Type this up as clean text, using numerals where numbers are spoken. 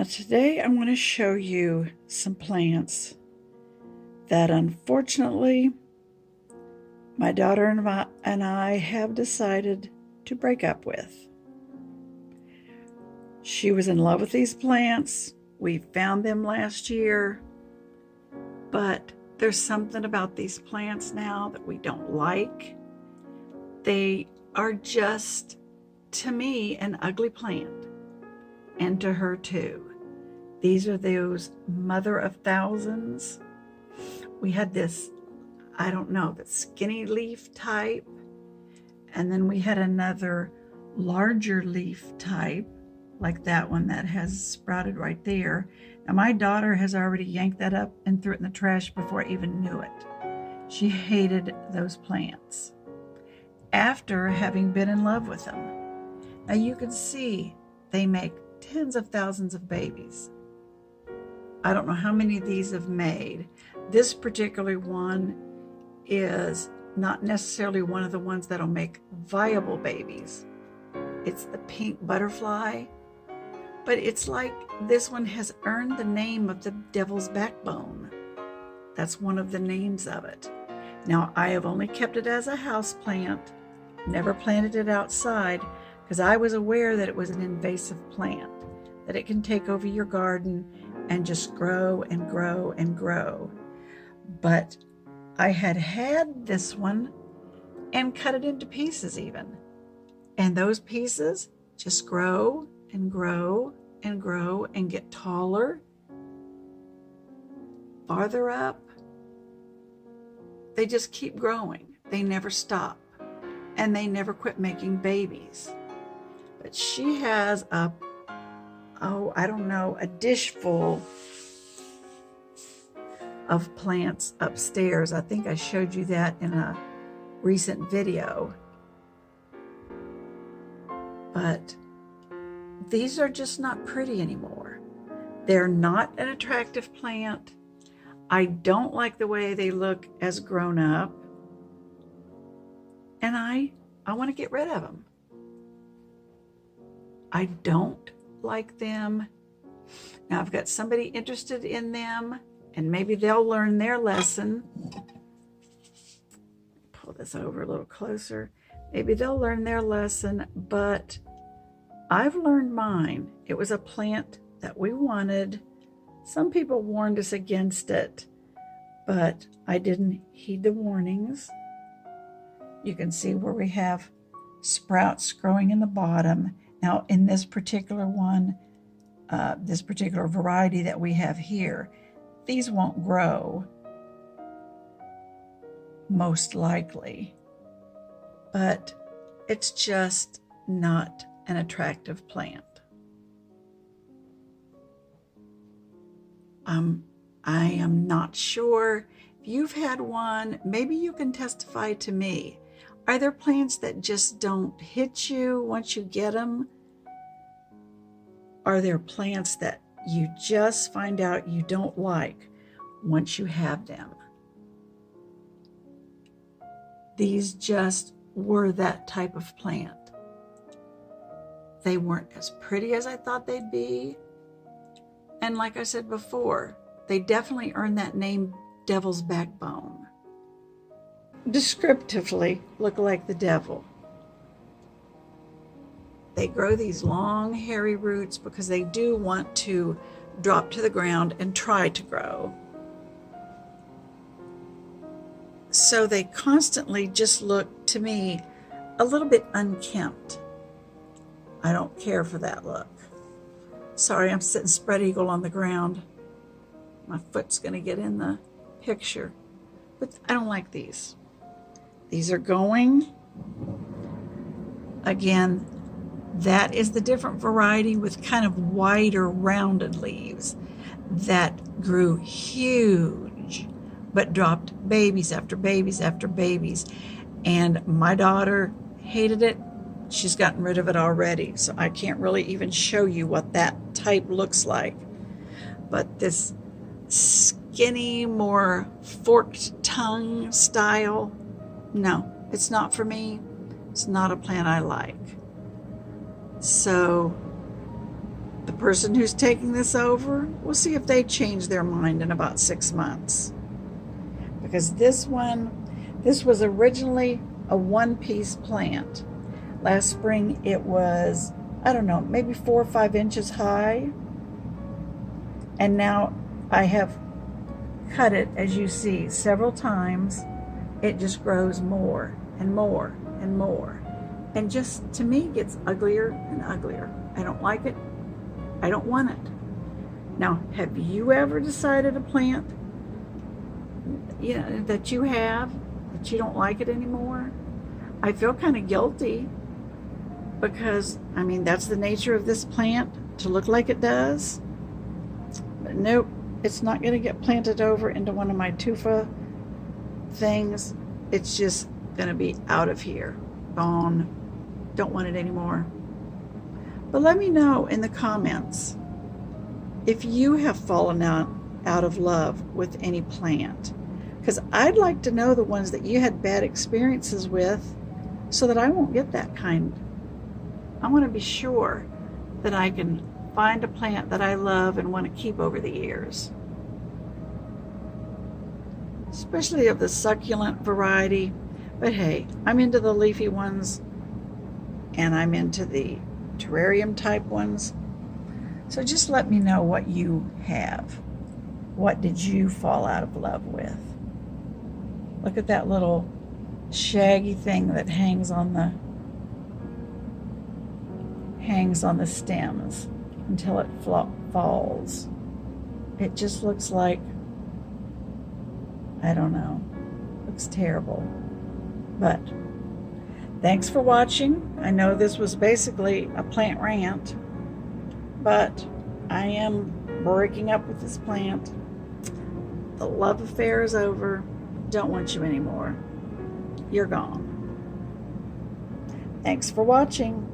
Today I'm going to show you some plants that unfortunately my daughter and I have decided to break up with. She was in love with these plants. We found them last year, but there's something about these plants now that we don't like. They are just, to me, an ugly plant, and to her too. These are those mother of thousands. We had this, I don't know, the skinny leaf type, and then we had another larger leaf type, like that one that has sprouted right there. Now my daughter has already yanked that up and threw it in the trash before I even knew it. She hated those plants after having been in love with them. Now you can see they make tens of thousands of babies. I don't know how many of these have made. This particular one is not necessarily one of the ones that'll make viable babies. It's the pink butterfly, but it's like this one has earned the name of the devil's backbone. That's one of the names of it. Now, I have only kept it as a house plant, never planted it outside, because I was aware that it was an invasive plant, that it can take over your garden and just grow and grow and grow. But I had this one and cut it into pieces even. And those pieces just grow and grow and grow and get taller, farther up. They just keep growing. They never stop. And they never quit making babies. But she has a dish full of plants upstairs. I think I showed you that in a recent video. But these are just not pretty anymore. They're not an attractive plant. I don't like the way they look as grown up. And I want to get rid of them. I don't like them. Now I've got somebody interested in them, and maybe they'll learn their lesson. Pull this over a little closer. Maybe they'll learn their lesson, but I've learned mine. It was a plant that we wanted. Some people warned us against it, but I didn't heed the warnings. You can see where we have sprouts growing in the bottom. Now in this particular one, this particular variety that we have here, these won't grow, most likely, but it's just not an attractive plant. I am not sure if you've had one. Maybe you can testify to me. Are there plants that just don't hit you once you get them? Are there plants that you just find out you don't like once you have them? These just were that type of plant. They weren't as pretty as I thought they'd be. And like I said before, they definitely earned that name, Devil's Backbone. Descriptively look like the devil. They grow these long, hairy roots because they do want to drop to the ground and try to grow. So they constantly just look, to me, a little bit unkempt. I don't care for that look. Sorry, I'm sitting spread eagle on the ground. My foot's going to get in the picture. But I don't like these. These are going. Again, that is the different variety with kind of wider, rounded leaves that grew huge, but dropped babies after babies after babies. And my daughter hated it. She's gotten rid of it already, so I can't really even show you what that type looks like. But this skinny, more forked tongue style, no, it's not for me. It's not a plant I like. So the person who's taking this over, we'll see if they change their mind in about 6 months. Because this was originally a one-piece plant. Last spring it was, I don't know, maybe 4 or 5 inches high. And now I have cut it, as you see, several times. It just grows more and more and more. And just, to me, gets uglier and uglier. I don't like it. I don't want it. Now, have you ever decided a plant, that you have, that you don't like it anymore? I feel kind of guilty because, I mean, that's the nature of this plant, to look like it does. But nope, it's not going to get planted over into one of my tufa things. It's just going to be out of here, gone. Don't want it anymore. But let me know in the comments if you have fallen out of love with any plant, because I'd like to know the ones that you had bad experiences with so that I won't get that kind. I want to be sure that I can find a plant that I love and want to keep over the years, especially of the succulent variety. But hey, I'm into the leafy ones and I'm into the terrarium type ones. So just let me know what you have. What did you fall out of love with? Look at that little shaggy thing that hangs on the stems until it falls. It just looks like, I don't know, looks terrible. But thanks for watching. I know this was basically a plant rant, but I am breaking up with this plant. The love affair is over. Don't want you anymore. You're gone. Thanks for watching.